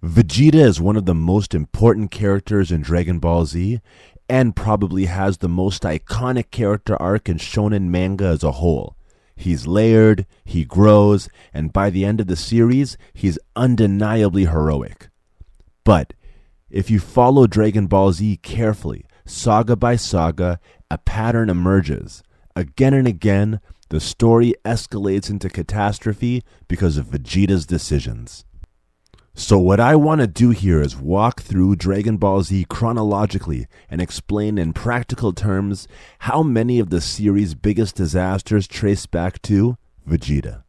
Vegeta is one of the most important characters in Dragon Ball Z, and probably has the most iconic character arc in shonen manga as a whole. He's layered, he grows, and by the end of the series, he's undeniably heroic. But if you follow Dragon Ball Z carefully, saga by saga, a pattern emerges. Again and again, the story escalates into catastrophe because of Vegeta's decisions. So what I want to do here is walk through Dragon Ball Z chronologically and explain in practical terms how many of the series' biggest disasters trace back to Vegeta.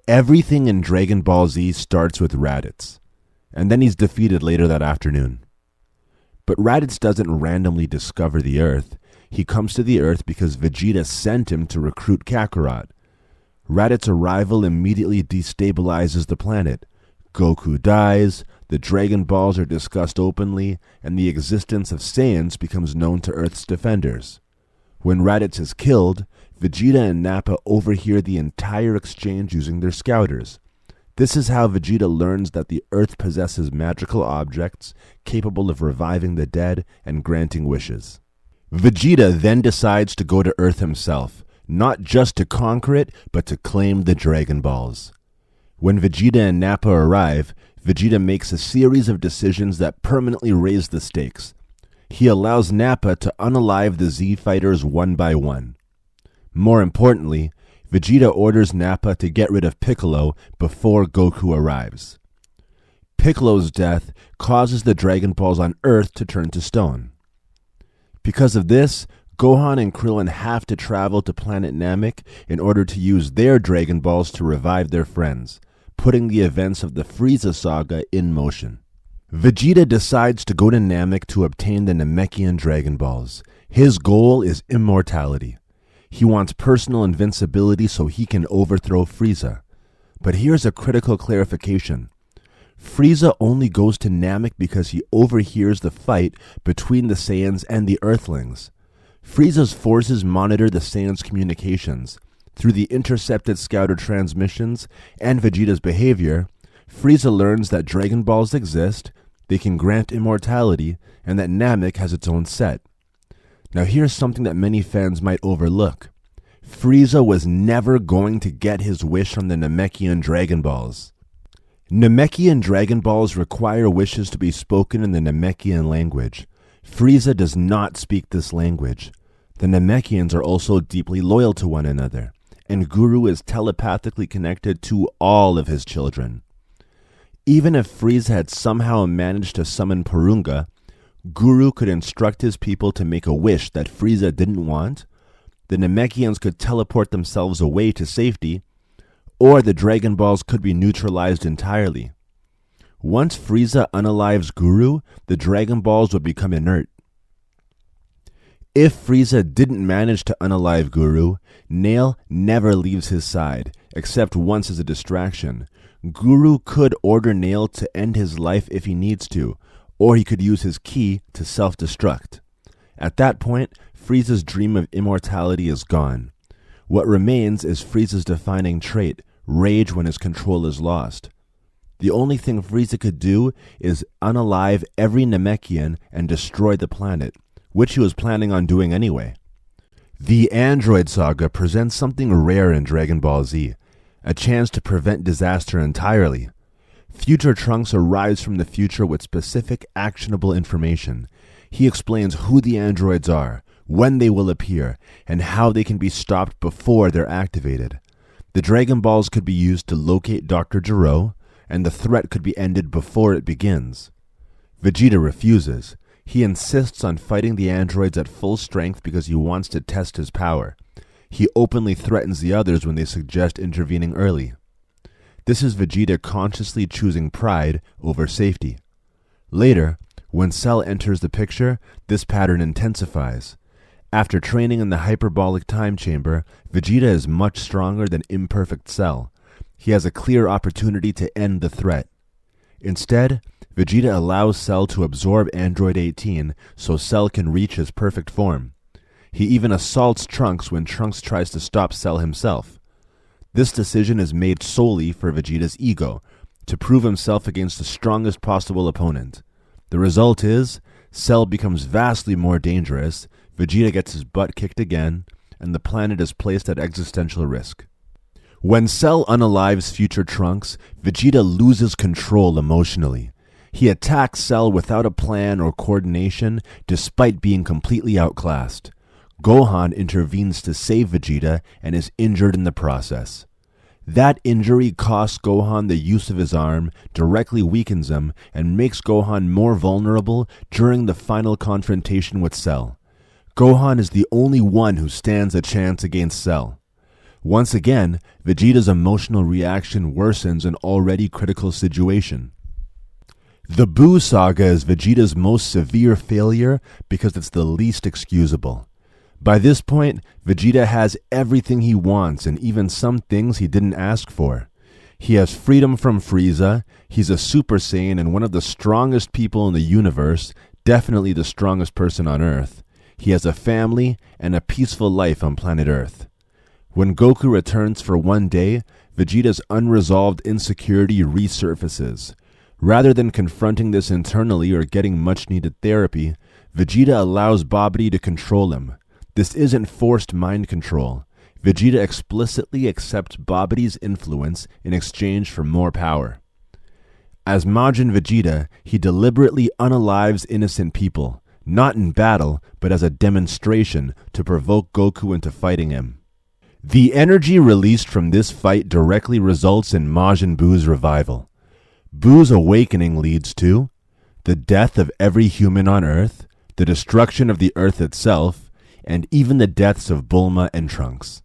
Everything in Dragon Ball Z starts with Raditz, and then he's defeated later that afternoon. But Raditz doesn't randomly discover the Earth. He comes to the Earth because Vegeta sent him to recruit Kakarot. Raditz's arrival immediately destabilizes the planet. Goku dies, the Dragon Balls are discussed openly, and the existence of Saiyans becomes known to Earth's defenders. When Raditz is killed, Vegeta and Nappa overhear the entire exchange using their scouters. This is how Vegeta learns that the Earth possesses magical objects capable of reviving the dead and granting wishes. Vegeta then decides to go to Earth himself, not just to conquer it, but to claim the Dragon Balls. When Vegeta and Nappa arrive, Vegeta makes a series of decisions that permanently raise the stakes. He allows Nappa to unalive the Z fighters one by one. More importantly, Vegeta orders Nappa to get rid of Piccolo before Goku arrives. Piccolo's death causes the Dragon Balls on Earth to turn to stone. Because of this, Gohan and Krillin have to travel to planet Namek in order to use their Dragon Balls to revive their friends, putting the events of the Frieza saga in motion. Vegeta decides to go to Namek to obtain the Namekian Dragon Balls. His goal is immortality. He wants personal invincibility so he can overthrow Frieza. But here's a critical clarification. Frieza only goes to Namek because he overhears the fight between the Saiyans and the Earthlings. Frieza's forces monitor the Saiyans' communications. Through the intercepted scouter transmissions and Vegeta's behavior, Frieza learns that Dragon Balls exist, they can grant immortality, and that Namek has its own set. Now here's something that many fans might overlook. Frieza was never going to get his wish from the Namekian Dragon Balls. Namekian Dragon Balls require wishes to be spoken in the Namekian language. Frieza does not speak this language. The Namekians are also deeply loyal to one another, and Guru is telepathically connected to all of his children. Even if Frieza had somehow managed to summon Porunga, Guru could instruct his people to make a wish that Frieza didn't want, the Namekians could teleport themselves away to safety, or the Dragon Balls could be neutralized entirely. Once Frieza unalives Guru, the Dragon Balls would become inert. If Frieza didn't manage to unalive Guru, Nail never leaves his side, except once as a distraction. Guru could order Nail to end his life if he needs to, or he could use his ki to self-destruct. At that point, Frieza's dream of immortality is gone. What remains is Frieza's defining trait, rage when his control is lost. The only thing Frieza could do is unalive every Namekian and destroy the planet, which he was planning on doing anyway. The Android Saga presents something rare in Dragon Ball Z, a chance to prevent disaster entirely. Future Trunks arrives from the future with specific actionable information. He explains who the androids are, when they will appear, and how they can be stopped before they're activated. The Dragon Balls could be used to locate Dr. Gero, and the threat could be ended before it begins. Vegeta refuses. He insists on fighting the androids at full strength because he wants to test his power. He openly threatens the others when they suggest intervening early. This is Vegeta consciously choosing pride over safety. Later, when Cell enters the picture, this pattern intensifies. After training in the hyperbolic time chamber, Vegeta is much stronger than imperfect Cell. He has a clear opportunity to end the threat. Instead, Vegeta allows Cell to absorb Android 18 so Cell can reach his perfect form. He even assaults Trunks when Trunks tries to stop Cell himself. This decision is made solely for Vegeta's ego, to prove himself against the strongest possible opponent. The result is, Cell becomes vastly more dangerous, Vegeta gets his butt kicked again, and the planet is placed at existential risk. When Cell unalives future Trunks, Vegeta loses control emotionally. He attacks Cell without a plan or coordination, despite being completely outclassed. Gohan intervenes to save Vegeta and is injured in the process. That injury costs Gohan the use of his arm, directly weakens him, and makes Gohan more vulnerable during the final confrontation with Cell. Gohan is the only one who stands a chance against Cell. Once again, Vegeta's emotional reaction worsens an already critical situation. The Buu Saga is Vegeta's most severe failure because it's the least excusable. By this point, Vegeta has everything he wants and even some things he didn't ask for. He has freedom from Frieza, he's a Super Saiyan and one of the strongest people in the universe, definitely the strongest person on Earth. He has a family and a peaceful life on planet Earth. When Goku returns for one day, Vegeta's unresolved insecurity resurfaces. Rather than confronting this internally or getting much-needed therapy, Vegeta allows Babidi to control him. This isn't forced mind control. Vegeta explicitly accepts Babidi's influence in exchange for more power. As Majin Vegeta, he deliberately unalives innocent people, not in battle, but as a demonstration to provoke Goku into fighting him. The energy released from this fight directly results in Majin Buu's revival. Buu's awakening leads to the death of every human on Earth, the destruction of the Earth itself, and even the deaths of Bulma and Trunks.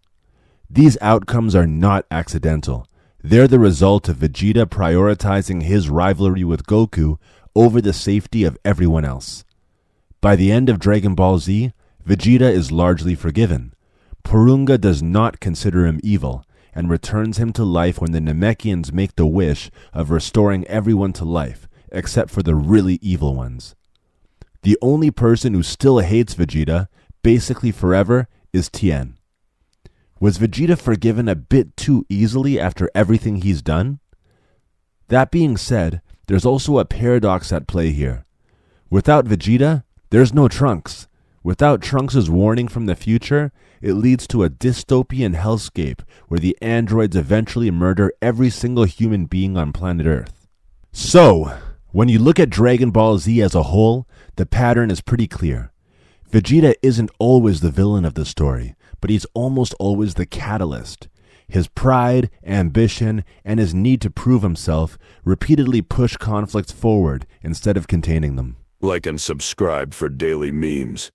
These outcomes are not accidental. They're the result of Vegeta prioritizing his rivalry with Goku over the safety of everyone else. By the end of Dragon Ball Z, Vegeta is largely forgiven. Porunga does not consider him evil, and returns him to life when the Namekians make the wish of restoring everyone to life, except for the really evil ones. The only person who still hates Vegeta, basically forever, is Tien. Was Vegeta forgiven a bit too easily after everything he's done? That being said, there's also a paradox at play here. Without Vegeta, there's no Trunks. Without Trunks' warning from the future, it leads to a dystopian hellscape where the androids eventually murder every single human being on planet Earth. So, when you look at Dragon Ball Z as a whole, the pattern is pretty clear. Vegeta isn't always the villain of the story, but he's almost always the catalyst. His pride, ambition, and his need to prove himself repeatedly push conflicts forward instead of containing them. Like and subscribe for daily memes.